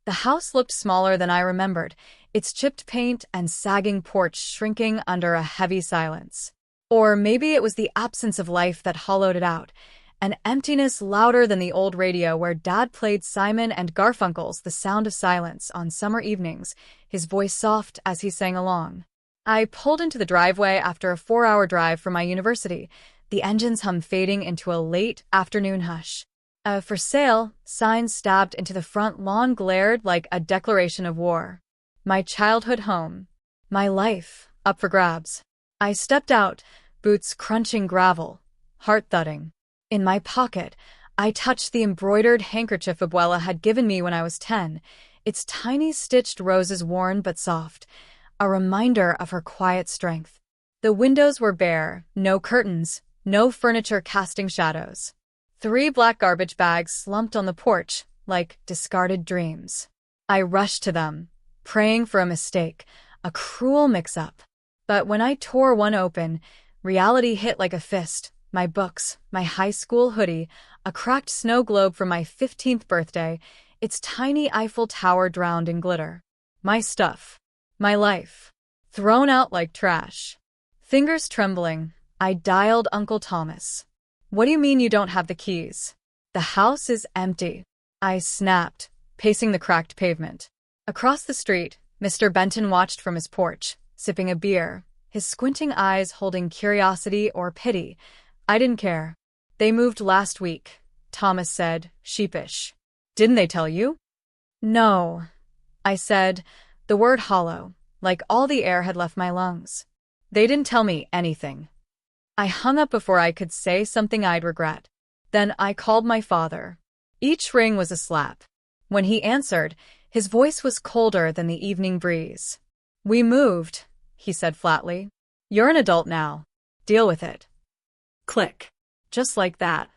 The house looked smaller than I remembered, its chipped paint and sagging porch shrinking under a heavy silence. Or maybe it was the absence of life that hollowed it out, an emptiness louder than the old radio where Dad played Simon and Garfunkel's The Sound of Silence on summer evenings, his voice soft as he sang along. I pulled into the driveway after a 4-hour drive from my university, the engine's hum fading into a late afternoon hush. A for sale sign stabbed into the front lawn glared like a declaration of war. My childhood home. My life, up for grabs. I stepped out, boots crunching gravel, heart thudding. In my pocket, I touched the embroidered handkerchief Abuela had given me when I was 10, its tiny stitched roses worn but soft, a reminder of her quiet strength. The windows were bare, no curtains, no furniture casting shadows. 3 black garbage bags slumped on the porch, like discarded dreams. I rushed to them, praying for a mistake, a cruel mix-up. But when I tore one open, reality hit like a fist. My books, my high school hoodie, a cracked snow globe from my 15th birthday, its tiny Eiffel Tower drowned in glitter. My stuff. My life. Thrown out like trash. Fingers trembling, I dialed Uncle Thomas. "What do you mean you don't have the keys?" "The house is empty," I snapped, pacing the cracked pavement. Across the street, Mr. Benton watched from his porch, sipping a beer, his squinting eyes holding curiosity or pity. I didn't care. "They moved last week," Thomas said, sheepish. "Didn't they tell you?" "No," I said, the word hollow, like all the air had left my lungs. "They didn't tell me anything." I hung up before I could say something I'd regret. Then I called my father. Each ring was a slap. When he answered, his voice was colder than the evening breeze. "We moved," he said flatly. "You're an adult now. Deal with it." Click. Just like that.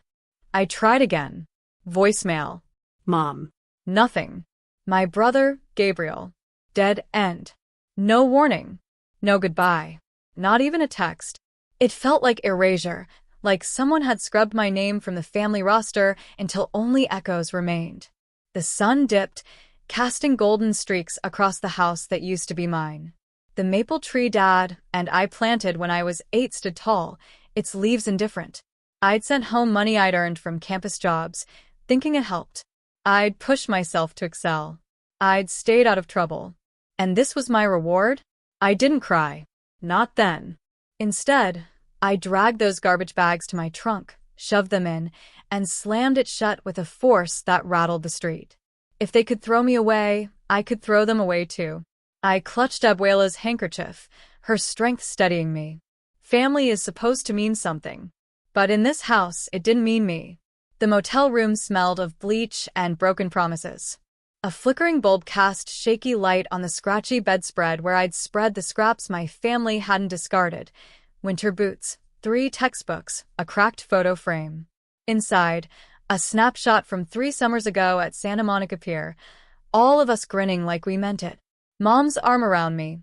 I tried again. Voicemail. Mom. Nothing. My brother, Gabriel. Dead end. No warning. No goodbye. Not even a text. It felt like erasure, like someone had scrubbed my name from the family roster until only echoes remained. The sun dipped, casting golden streaks across the house that used to be mine. The maple tree Dad and I planted when I was 8 stood tall, its leaves indifferent. I'd sent home money I'd earned from campus jobs, thinking it helped. I'd pushed myself to excel. I'd stayed out of trouble. And this was my reward? I didn't cry. Not then. Instead, I dragged those garbage bags to my trunk, shoved them in, and slammed it shut with a force that rattled the street. If they could throw me away, I could throw them away too. I clutched Abuela's handkerchief, her strength steadying me. Family is supposed to mean something. But in this house, it didn't mean me. The motel room smelled of bleach and broken promises. A flickering bulb cast shaky light on the scratchy bedspread where I'd spread the scraps my family hadn't discarded. Winter boots, 3 textbooks, a cracked photo frame. Inside, a snapshot from 3 summers ago at Santa Monica Pier, all of us grinning like we meant it. Mom's arm around me,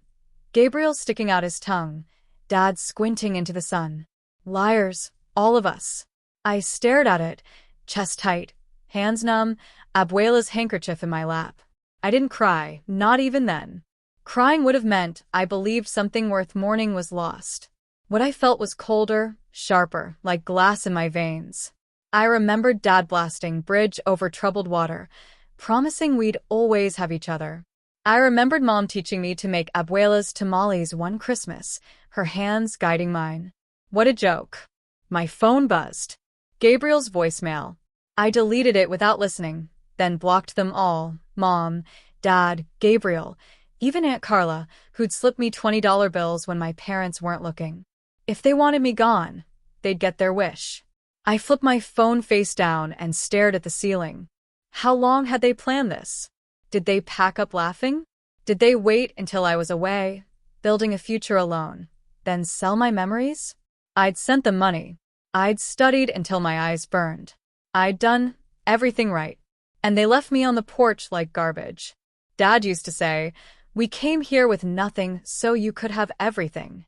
Gabriel sticking out his tongue, Dad squinting into the sun. Liars, all of us. I stared at it, chest tight, hands numb, Abuela's handkerchief in my lap. I didn't cry, not even then. Crying would have meant I believed something worth mourning was lost. What I felt was colder, sharper, like glass in my veins. I remembered Dad blasting Bridge over Troubled Water, promising we'd always have each other. I remembered Mom teaching me to make Abuela's tamales one Christmas, her hands guiding mine. What a joke. My phone buzzed. Gabriel's voicemail. I deleted it without listening, then blocked them all. Mom, Dad, Gabriel, even Aunt Carla, who'd slipped me $20 bills when my parents weren't looking. If they wanted me gone, they'd get their wish. I flipped my phone face down and stared at the ceiling. How long had they planned this? Did they pack up laughing? Did they wait until I was away, building a future alone, then sell my memories? I'd sent them money. I'd studied until my eyes burned. I'd done everything right. And they left me on the porch like garbage. Dad used to say, "We came here with nothing so you could have everything."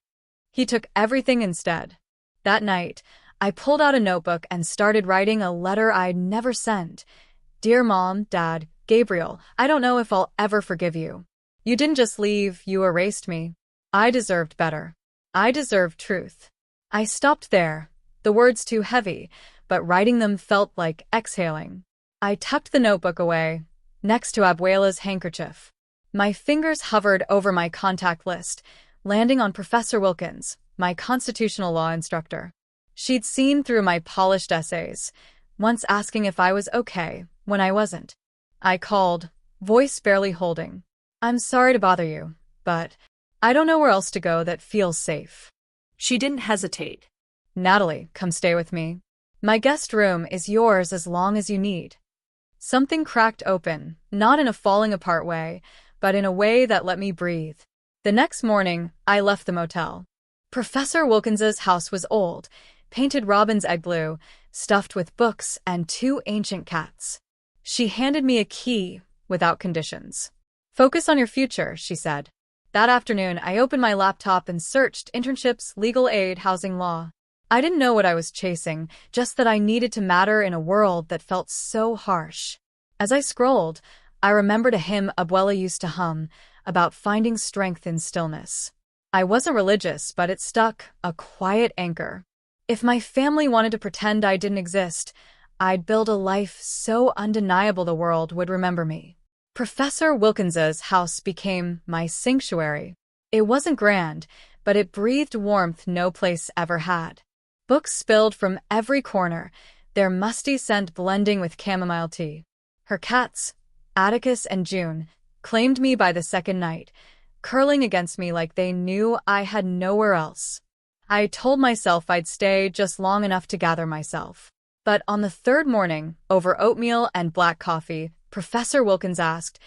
He took everything instead. That night, I pulled out a notebook and started writing a letter I'd never sent. Dear Mom, Dad, Gabriel, I don't know if I'll ever forgive you. You didn't just leave, you erased me. I deserved better. I deserved truth. I stopped there, the words too heavy, but writing them felt like exhaling. I tucked the notebook away, next to Abuela's handkerchief. My fingers hovered over my contact list, landing on Professor Wilkins, my constitutional law instructor. She'd seen through my polished essays, once asking if I was okay when I wasn't. I called, voice barely holding. I'm sorry to bother you, but I don't know where else to go that feels safe. She didn't hesitate. Natalie, come stay with me. My guest room is yours as long as you need. Something cracked open, not in a falling apart way, but in a way that let me breathe. The next morning, I left the motel. Professor Wilkins's house was old, painted robin's egg blue, stuffed with books and 2 ancient cats. She handed me a key, without conditions. Focus on your future, she said. That afternoon, I opened my laptop and searched internships, legal aid, housing law. I didn't know what I was chasing, just that I needed to matter in a world that felt so harsh. As I scrolled, I remembered a hymn Abuela used to hum, about finding strength in stillness. I wasn't religious, but it stuck, a quiet anchor. If my family wanted to pretend I didn't exist, I'd build a life so undeniable the world would remember me. Professor Wilkins's house became my sanctuary. It wasn't grand, but it breathed warmth no place ever had. Books spilled from every corner, their musty scent blending with chamomile tea. Her cats, Atticus and June, claimed me by the second night, curling against me like they knew I had nowhere else. I told myself I'd stay just long enough to gather myself. But on the third morning, over oatmeal and black coffee, Professor Wilkins asked,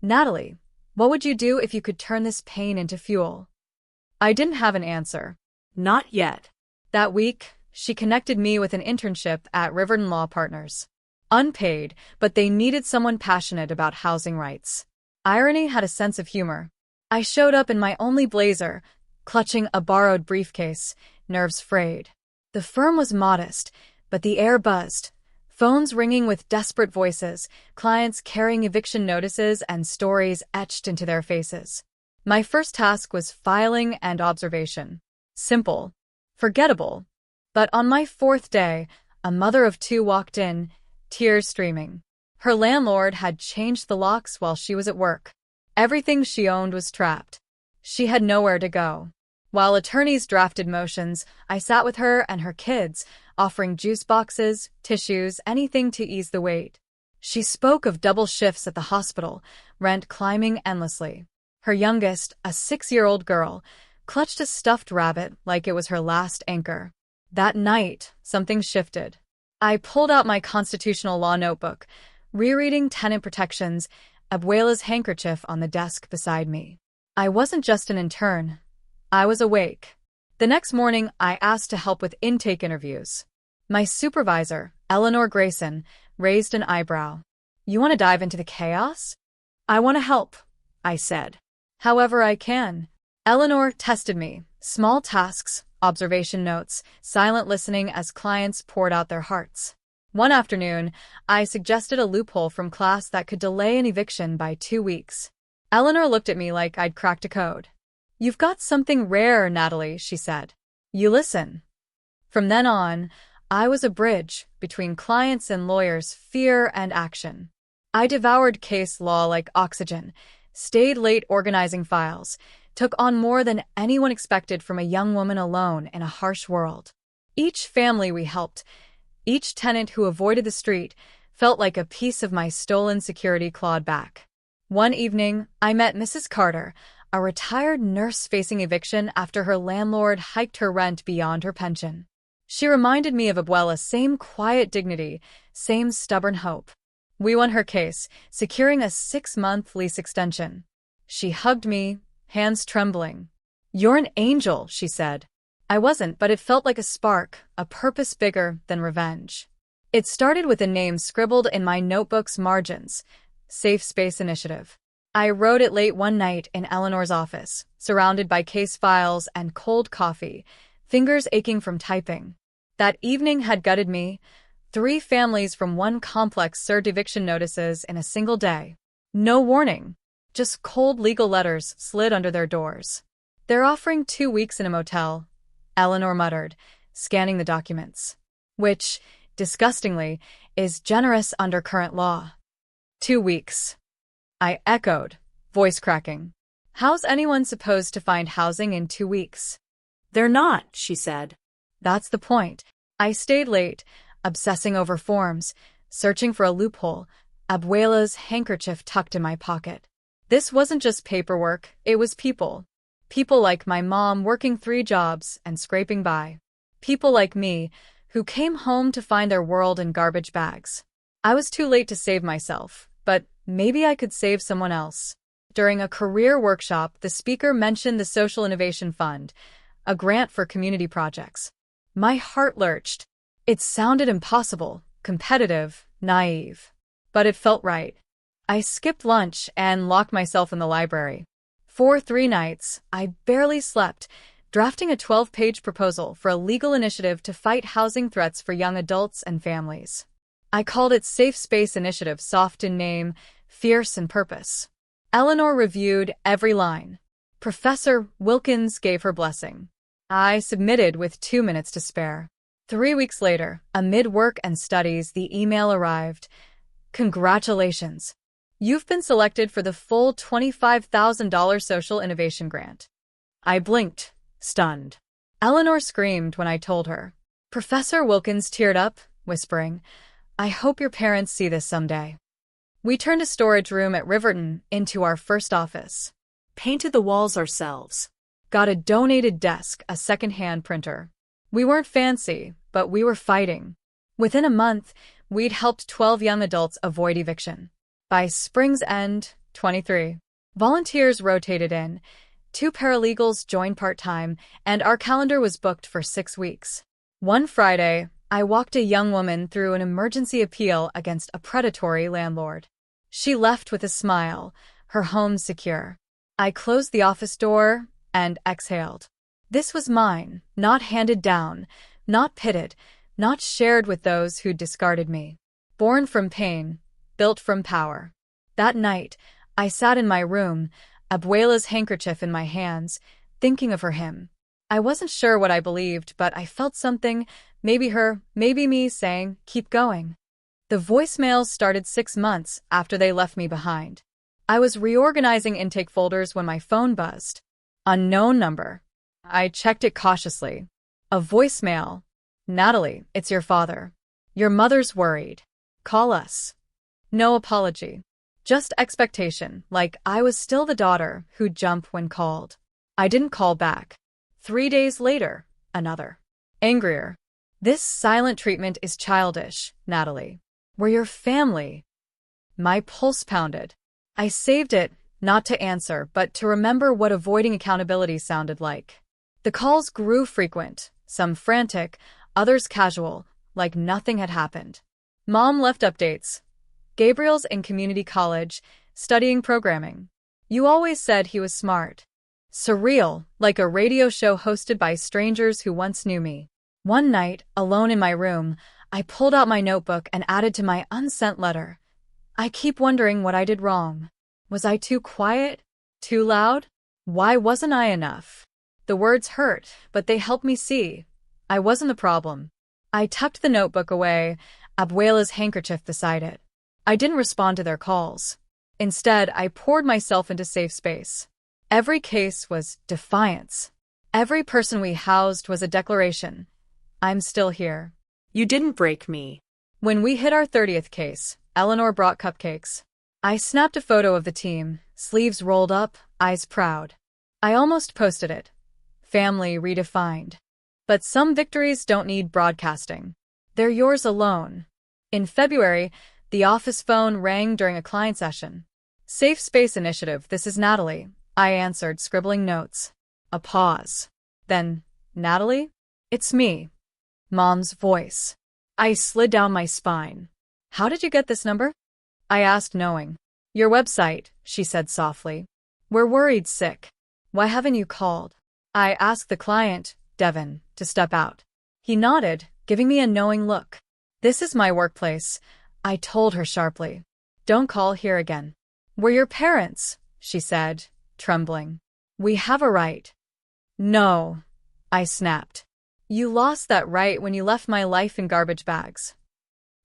Natalie, what would you do if you could turn this pain into fuel? I didn't have an answer. Not yet. That week, she connected me with an internship at Riverton Law Partners. Unpaid, but they needed someone passionate about housing rights. Irony had a sense of humor. I showed up in my only blazer, clutching a borrowed briefcase, nerves frayed. The firm was modest, but the air buzzed. Phones ringing with desperate voices, clients carrying eviction notices and stories etched into their faces. My first task was filing and observation. Simple. Forgettable. But on my 4th day, a mother of 2 walked in, tears streaming. Her landlord had changed the locks while she was at work. Everything she owned was trapped. She had nowhere to go. While attorneys drafted motions, I sat with her and her kids, offering juice boxes, tissues, anything to ease the weight. She spoke of double shifts at the hospital, rent climbing endlessly. Her youngest, a 6-year-old girl, clutched a stuffed rabbit like it was her last anchor. That night, something shifted. I pulled out my constitutional law notebook, rereading tenant protections, Abuela's handkerchief on the desk beside me. I wasn't just an intern. I was awake. The next morning, I asked to help with intake interviews. My supervisor, Eleanor Grayson, raised an eyebrow. You want to dive into the chaos? I want to help, I said. However I can. Eleanor tested me. Small tasks, observation notes, silent listening as clients poured out their hearts. One afternoon, I suggested a loophole from class that could delay an eviction by 2 weeks. Eleanor looked at me like I'd cracked a code. You've got something rare, Natalie, she said. You listen. From then on, I was a bridge between clients and lawyers, fear and action. I devoured case law like oxygen, stayed late organizing files, took on more than anyone expected from a young woman alone in a harsh world. Each family we helped, each tenant who avoided the street, felt like a piece of my stolen security clawed back. One evening, I met Mrs. Carter, a retired nurse facing eviction after her landlord hiked her rent beyond her pension. She reminded me of Abuela, same quiet dignity, same stubborn hope. We won her case, securing a 6-month lease extension. She hugged me, hands trembling. You're an angel, she said. I wasn't, but it felt like a spark, a purpose bigger than revenge. It started with a name scribbled in my notebook's margins, Safe Space Initiative. I wrote it late one night in Eleanor's office, surrounded by case files and cold coffee, fingers aching from typing. That evening had gutted me, 3 families from one complex served eviction notices in a single day. No warning. Just cold legal letters slid under their doors. They're offering 2 weeks in a motel, Eleanor muttered, scanning the documents. Which, disgustingly, is generous under current law. 2 weeks. I echoed, voice cracking. How's anyone supposed to find housing in 2 weeks? They're not, she said. That's the point. I stayed late, obsessing over forms, searching for a loophole, Abuela's handkerchief tucked in my pocket. This wasn't just paperwork, it was people. People like my mom working 3 jobs and scraping by. People like me, who came home to find their world in garbage bags. I was too late to save myself, but maybe I could save someone else. During a career workshop, the speaker mentioned the Social Innovation Fund, a grant for community projects. My heart lurched. It sounded impossible, competitive, naive. But it felt right. I skipped lunch and locked myself in the library. For 3 nights, I barely slept, drafting a 12-page proposal for a legal initiative to fight housing threats for young adults and families. I called it Safe Space Initiative, soft in name, fierce in purpose. Eleanor reviewed every line. Professor Wilkins gave her blessing. I submitted with 2 minutes to spare. 3 weeks later, amid work and studies, the email arrived. Congratulations. You've been selected for the full $25,000 social innovation grant. I blinked, stunned. Eleanor screamed when I told her. Professor Wilkins teared up, whispering, I hope your parents see this someday. We turned a storage room at Riverton into our first office. Painted the walls ourselves. Got a donated desk, a second-hand printer. We weren't fancy, but we were fighting. Within a month, we'd helped 12 young adults avoid eviction. By spring's end, 23. Volunteers rotated in, 2 paralegals joined part-time, and our calendar was booked for 6 weeks. One Friday, I walked a young woman through an emergency appeal against a predatory landlord. She left with a smile, her home secure. I closed the office door and exhaled. This was mine, not handed down, not pitted, not shared with those who discarded me. Born from pain, built from power. That night, I sat in my room, Abuela's handkerchief in my hands, thinking of her hymn. I wasn't sure what I believed, but I felt something, maybe her, maybe me, saying, keep going. The voicemails started 6 months after they left me behind. I was reorganizing intake folders when my phone buzzed. Unknown number. I checked it cautiously. A voicemail. Natalie, it's your father. Your mother's worried. Call us. No apology. Just expectation, like I was still the daughter who'd jump when called. I didn't call back. 3 days later, another. Angrier. This silent treatment is childish, Natalie. We're your family. My pulse pounded. I saved it, not to answer, but to remember what avoiding accountability sounded like. The calls grew frequent, some frantic, others casual, like nothing had happened. Mom left updates. Gabriel's in community college, studying programming. You always said he was smart. Surreal, like a radio show hosted by strangers who once knew me. One night, alone in my room, I pulled out my notebook and added to my unsent letter. I keep wondering what I did wrong. Was I too quiet? Too loud? Why wasn't I enough? The words hurt, but they helped me see. I wasn't the problem. I tucked the notebook away, Abuela's handkerchief beside it. I didn't respond to their calls. Instead, I poured myself into safe space. Every case was defiance. Every person we housed was a declaration. I'm still here. You didn't break me. When we hit our 30th case, Eleanor brought cupcakes. I snapped a photo of the team, sleeves rolled up, eyes proud. I almost posted it. Family redefined. But some victories don't need broadcasting. They're yours alone. In February, the office phone rang during a client session. Safe Space Initiative, this is Natalie. I answered, scribbling notes. A pause. Then, Natalie? It's me. Mom's voice. I slid down my spine. How did you get this number? I asked, knowing. Your website, she said softly. We're worried sick. Why haven't you called? I asked the client, Devin, to step out. He nodded, giving me a knowing look. This is my workplace, I told her sharply. Don't call here again. We're your parents, she said, trembling. We have a right. No, I snapped. You lost that right when you left my life in garbage bags.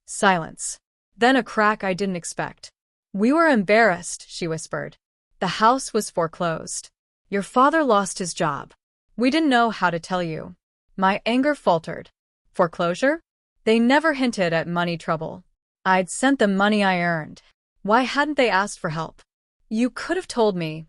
Silence. Then a crack I didn't expect. We were embarrassed, she whispered. The house was foreclosed. Your father lost his job. We didn't know how to tell you. My anger faltered. Foreclosure? They never hinted at money trouble. I'd sent them money I earned. Why hadn't they asked for help? You could have told me,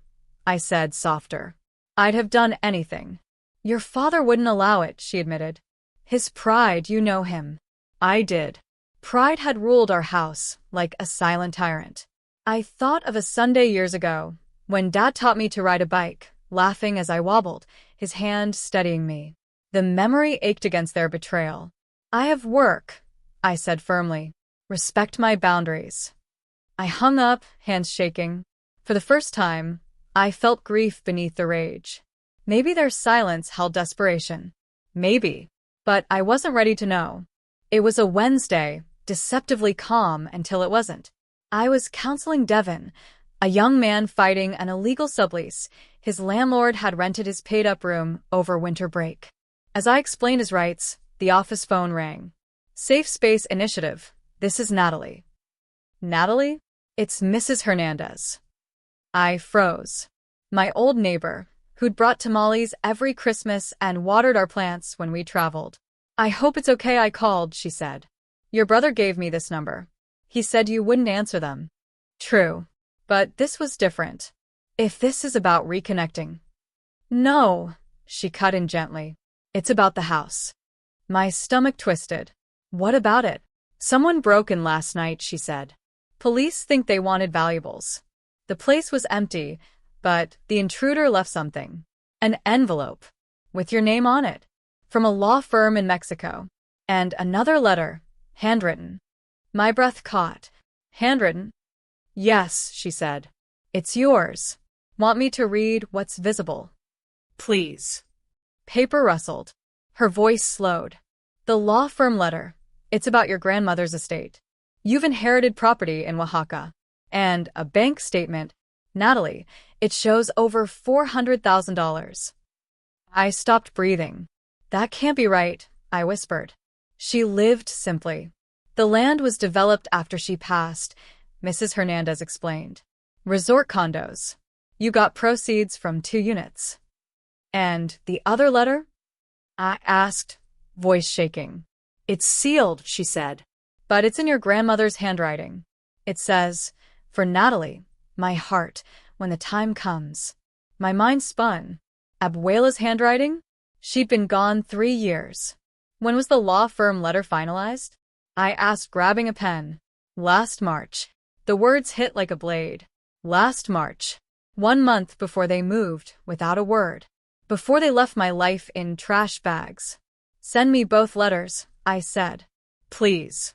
I said, softer. I'd have done anything. Your father wouldn't allow it, she admitted. His pride, you know him. I did. Pride had ruled our house, like a silent tyrant. I thought of a Sunday years ago, when Dad taught me to ride a bike, laughing as I wobbled, his hand steadying me. The memory ached against their betrayal. I have work, I said firmly. Respect my boundaries. I hung up, hands shaking. For the first time, I felt grief beneath the rage. Maybe their silence held desperation. Maybe. But I wasn't ready to know. It was a Wednesday, deceptively calm until it wasn't. I was counseling Devin, a young man fighting an illegal sublease. His landlord had rented his paid-up room over winter break. As I explained his rights, the office phone rang. Safe Space Initiative. This is Natalie. Natalie? It's Mrs. Hernandez. I froze. My old neighbor, who'd brought tamales every Christmas and watered our plants when we traveled. I hope it's okay I called, she said. Your brother gave me this number. He said you wouldn't answer them. True. But this was different. If this is about reconnecting. No, she cut in gently. It's about the house. My stomach twisted. What about it? Someone broke in last night, she said. Police think they wanted valuables. The place was empty, but the intruder left something. An envelope. With your name on it. From a law firm in Mexico. And another letter. Handwritten. My breath caught. Handwritten? Yes, she said. It's yours. Want me to read what's visible? Please. Paper rustled. Her voice slowed. The law firm letter. It's about your grandmother's estate. You've inherited property in Oaxaca. And a bank statement. Natalie, it shows over $400,000. I stopped breathing. That can't be right, I whispered. She lived simply. The land was developed after she passed, Mrs. Hernandez explained. Resort condos. You got proceeds from 2 units. And the other letter? I asked, voice shaking. It's sealed, she said. But it's in your grandmother's handwriting. It says, for Natalie, my heart, when the time comes. My mind spun. Abuela's handwriting? She'd been gone 3 years. When was the law firm letter finalized? I asked, grabbing a pen. Last March. The words hit like a blade. Last March. 1 month before they moved, without a word. Before they left my life in trash bags. Send me both letters, I said. Please.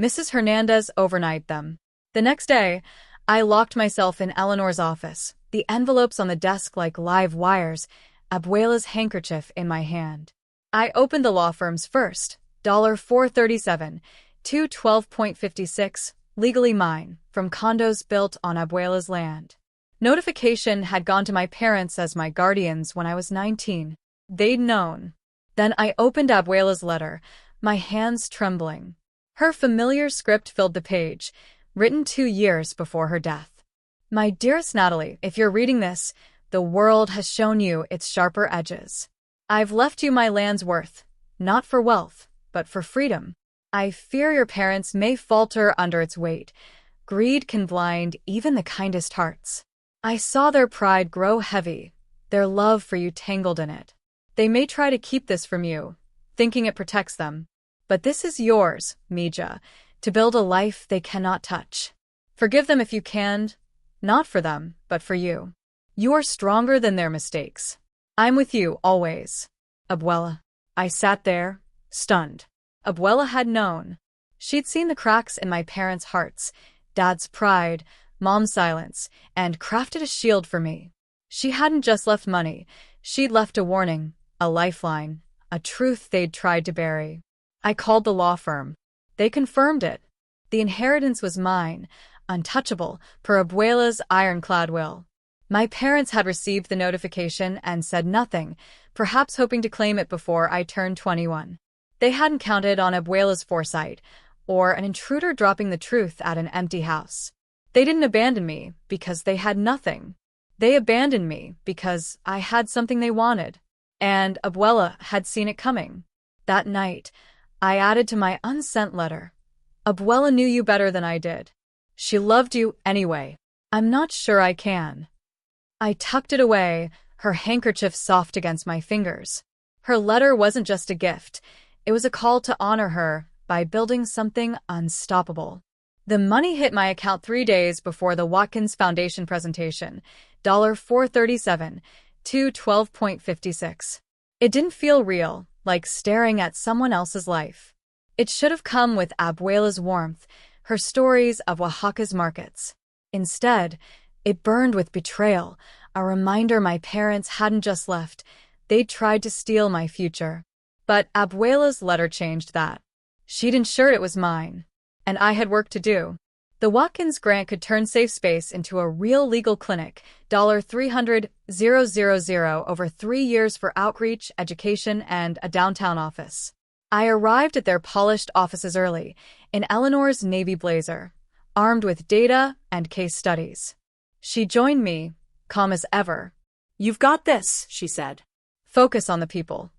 Mrs. Hernandez overnight them. The next day, I locked myself in Eleanor's office, the envelopes on the desk like live wires, Abuela's handkerchief in my hand. I opened the law firm's first, $437, 212.56, legally mine, from condos built on Abuela's land. Notification had gone to my parents as my guardians when I was 19. They'd known. Then I opened Abuela's letter, my hands trembling. Her familiar script filled the page, written 2 years before her death. My dearest Natalie, if you're reading this, the world has shown you its sharper edges. I've left you my land's worth, not for wealth, but for freedom. I fear your parents may falter under its weight. Greed can blind even the kindest hearts. I saw their pride grow heavy, their love for you tangled in it. They may try to keep this from you, thinking it protects them. But this is yours, Mija, to build a life they cannot touch. Forgive them if you can, not for them, but for you. You are stronger than their mistakes. I'm with you always. Abuela. I sat there, stunned. Abuela had known. She'd seen the cracks in my parents' hearts, Dad's pride, Mom's silence, and crafted a shield for me. She hadn't just left money, she'd left a warning, a lifeline, a truth they'd tried to bury. I called the law firm. They confirmed it. The inheritance was mine, untouchable, per Abuela's ironclad will. My parents had received the notification and said nothing, perhaps hoping to claim it before I turned 21. They hadn't counted on Abuela's foresight, or an intruder dropping the truth at an empty house. They didn't abandon me because they had nothing. They abandoned me because I had something they wanted, and Abuela had seen it coming. That night, I added to my unsent letter. Abuela knew you better than I did. She loved you anyway. I'm not sure I can. I tucked it away, her handkerchief soft against my fingers. Her letter wasn't just a gift. It was a call to honor her by building something unstoppable. The money hit my account 3 days before the Watkins Foundation presentation, $437 to 12.56. It didn't feel real, like staring at someone else's life. It should have come with Abuela's warmth, her stories of Oaxaca's markets. Instead, it burned with betrayal, a reminder my parents hadn't just left, they'd tried to steal my future. But Abuela's letter changed that. She'd ensured it was mine, and I had work to do. The Watkins grant could turn safe space into a real legal clinic, $300,000 over 3 years for outreach, education, and a downtown office. I arrived at their polished offices early, in Eleanor's navy blazer, armed with data and case studies. She joined me, calm as ever. "You've got this," she said. "Focus on the people."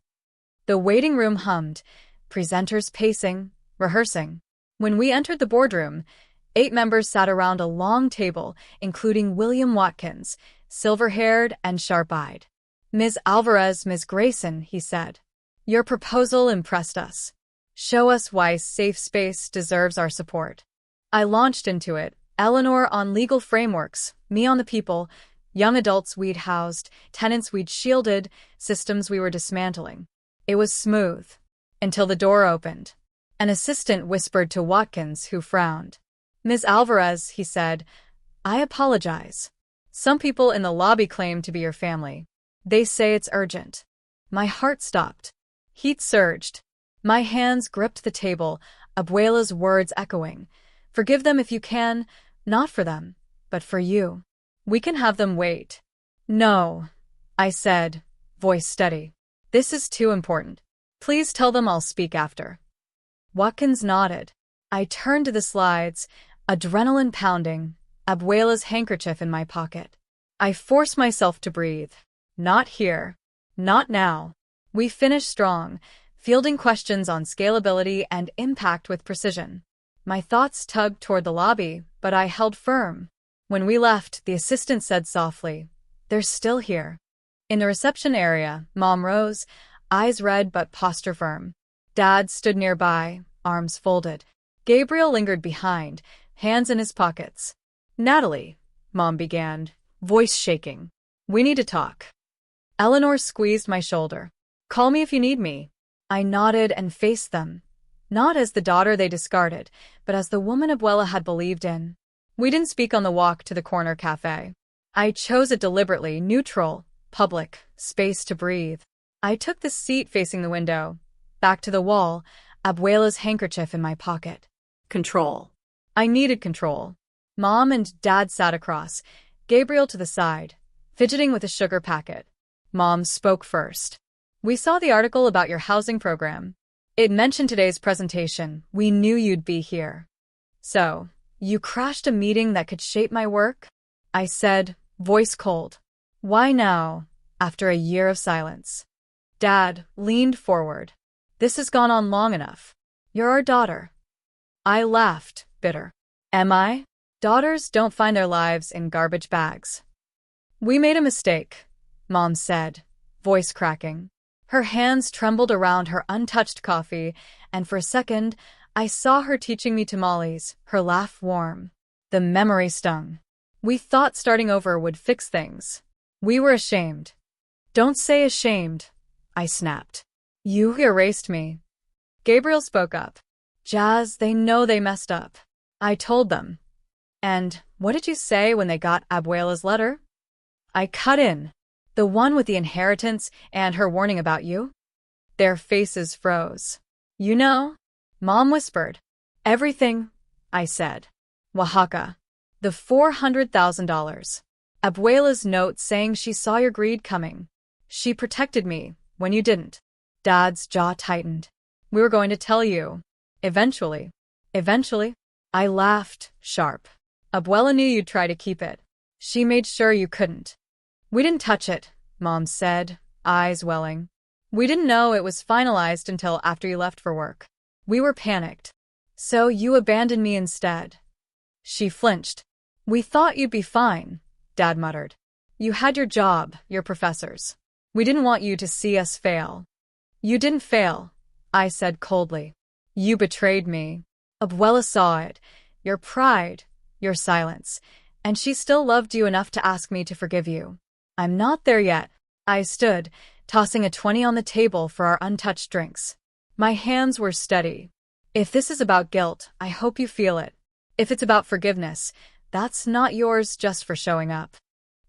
The waiting room hummed, presenters pacing, rehearsing. When we entered the boardroom, 8 members sat around a long table, including William Watkins, silver-haired and sharp-eyed. "Ms. Alvarez, Ms. Grayson," he said. "Your proposal impressed us. Show us why Safe Space deserves our support." I launched into it, Eleanor on legal frameworks, me on the people, young adults we'd housed, tenants we'd shielded, systems we were dismantling. It was smooth. Until the door opened. An assistant whispered to Watkins, who frowned. "Ms. Alvarez," he said, "I apologize. Some people in the lobby claim to be your family. They say it's urgent." My heart stopped. Heat surged. My hands gripped the table, Abuela's words echoing. "Forgive them if you can, not for them, but for you. We can have them wait." "No," I said, voice steady. "This is too important. Please tell them I'll speak after." Watkins nodded. I turned to the slides, adrenaline pounding, Abuela's handkerchief in my pocket. I forced myself to breathe. Not here. Not now. We finished strong, fielding questions on scalability and impact with precision. My thoughts tugged toward the lobby, but I held firm. When we left, the assistant said softly, "They're still here." In the reception area, Mom rose, eyes red but posture firm. Dad stood nearby, arms folded. Gabriel lingered behind, hands in his pockets. "Natalie," Mom began, voice shaking. "We need to talk." Eleanor squeezed my shoulder. "Call me if you need me." I nodded and faced them. Not as the daughter they discarded, but as the woman Abuela had believed in. We didn't speak on the walk to the corner cafe. I chose it deliberately, neutral, public, space to breathe. I took the seat facing the window. Back to the wall, Abuela's handkerchief in my pocket. Control. I needed control. Mom and Dad sat across, Gabriel to the side, fidgeting with a sugar packet. Mom spoke first. "We saw the article about your housing program. It mentioned today's presentation. We knew you'd be here. So, you crashed a meeting that could shape my work?" I said, voice cold. "Why now, after a year of silence?" Dad leaned forward. "This has gone on long enough. You're our daughter." I laughed, bitter. "Am I? Daughters don't find their lives in garbage bags." "We made a mistake," Mom said, voice cracking. Her hands trembled around her untouched coffee, and for a second, I saw her teaching me tamales, her laugh warm. The memory stung. "We thought starting over would fix things. We were ashamed." "Don't say ashamed," I snapped. "You erased me." Gabriel spoke up. "Jazz, they know they messed up." I told them. "And what did you say when they got Abuela's letter?" I cut in. "The one with the inheritance and her warning about you?" Their faces froze. "You know?" Mom whispered. Everything, I said. Oaxaca. The $400,000. Abuela's note saying she saw your greed coming. She protected me when you didn't. Dad's jaw tightened. We were going to tell you. Eventually. Eventually? I laughed, sharp. Abuela knew you'd try to keep it. She made sure you couldn't. We didn't touch it, Mom said, eyes welling. We didn't know it was finalized until after you left for work. We were panicked. So you abandoned me instead. She flinched. We thought you'd be fine, Dad muttered. You had your job, your professors. We didn't want you to see us fail. You didn't fail, I said coldly. You betrayed me. Abuela saw it, your pride, your silence, and she still loved you enough to ask me to forgive you. I'm not there yet. I stood, tossing a 20 on the table for our untouched drinks. My hands were steady. If this is about guilt, I hope you feel it. If it's about forgiveness, that's not yours just for showing up.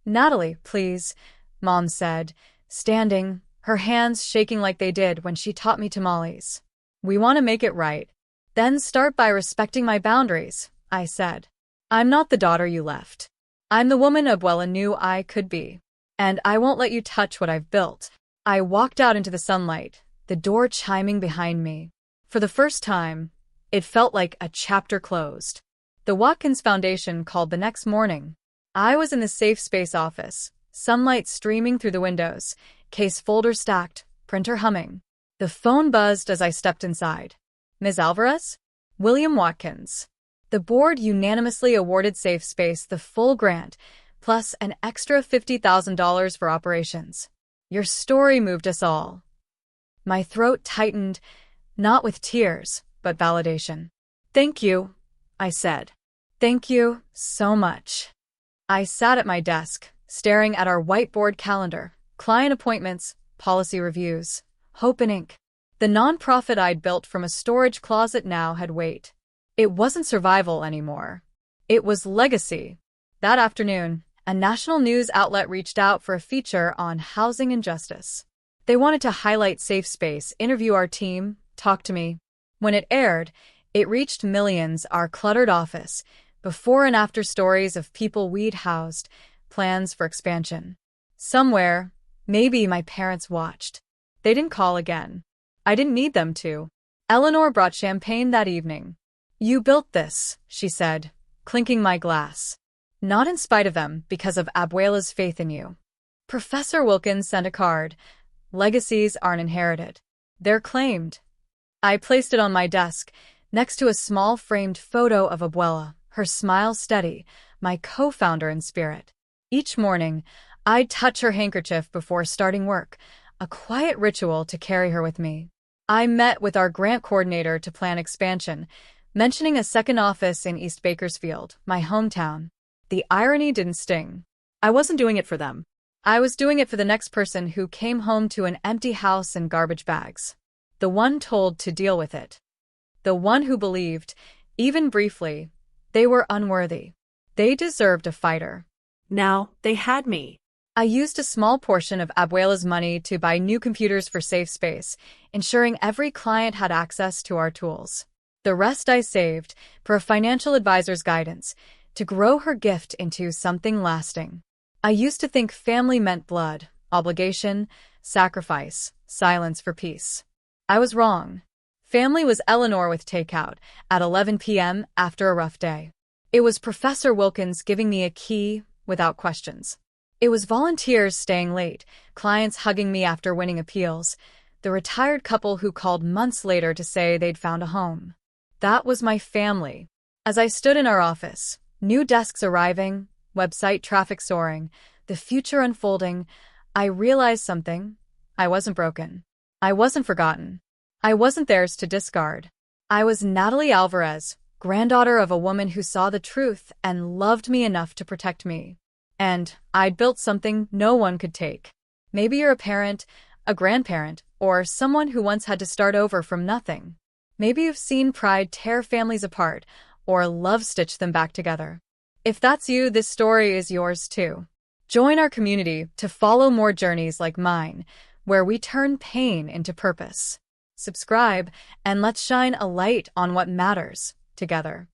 Natalie, please, Mom said, standing, her hands shaking like they did when she taught me tamales. We want to make it right. Then start by respecting my boundaries, I said. I'm not the daughter you left. I'm the woman Abuela knew I could be. And I won't let you touch what I've built. I walked out into the sunlight, the door chiming behind me. For the first time, it felt like a chapter closed. The Watkins Foundation called the next morning. I was in the safe space office, sunlight streaming through the windows, case folder stacked, printer humming. The phone buzzed as I stepped inside. Ms. Alvarez? William Watkins. The board unanimously awarded Safe Space the full grant, plus an extra $50,000 for operations. Your story moved us all. My throat tightened, not with tears, but validation. Thank you, I said. Thank you so much. I sat at my desk, staring at our whiteboard calendar, client appointments, policy reviews, hope and ink. The nonprofit I'd built from a storage closet now had weight. It wasn't survival anymore. It was legacy. That afternoon, a national news outlet reached out for a feature on housing injustice. They wanted to highlight Safe Space, interview our team, talk to me. When it aired, it reached millions, our cluttered office, before and after stories of people we'd housed, plans for expansion. Somewhere, maybe my parents watched. They didn't call again. I didn't need them to. Eleanor brought champagne that evening. You built this, she said, clinking my glass. Not in spite of them, because of Abuela's faith in you. Professor Wilkins sent a card. Legacies aren't inherited. They're claimed. I placed it on my desk, next to a small framed photo of Abuela, her smile steady, my co-founder in spirit. Each morning, I'd touch her handkerchief before starting work, a quiet ritual to carry her with me. I met with our grant coordinator to plan expansion, mentioning a second office in East Bakersfield, my hometown. The irony didn't sting. I wasn't doing it for them. I was doing it for the next person who came home to an empty house and garbage bags. The one told to deal with it. The one who believed, even briefly, they were unworthy. They deserved a fighter. Now, they had me. I used a small portion of Abuela's money to buy new computers for Safe Space, ensuring every client had access to our tools. The rest I saved, for a financial advisor's guidance, to grow her gift into something lasting. I used to think family meant blood, obligation, sacrifice, silence for peace. I was wrong. Family was Eleanor with takeout at 11 p.m. after a rough day. It was Professor Wilkins giving me a key without questions. It was volunteers staying late, clients hugging me after winning appeals, the retired couple who called months later to say they'd found a home. That was my family. As I stood in our office, new desks arriving, website traffic soaring, the future unfolding, I realized something. I wasn't broken. I wasn't forgotten. I wasn't theirs to discard. I was Natalie Alvarez, granddaughter of a woman who saw the truth and loved me enough to protect me. And I'd built something no one could take. Maybe you're a parent, a grandparent, or someone who once had to start over from nothing. Maybe you've seen pride tear families apart, or love stitch them back together. If that's you, this story is yours too. Join our community to follow more journeys like mine, where we turn pain into purpose. Subscribe, and let's shine a light on what matters. together.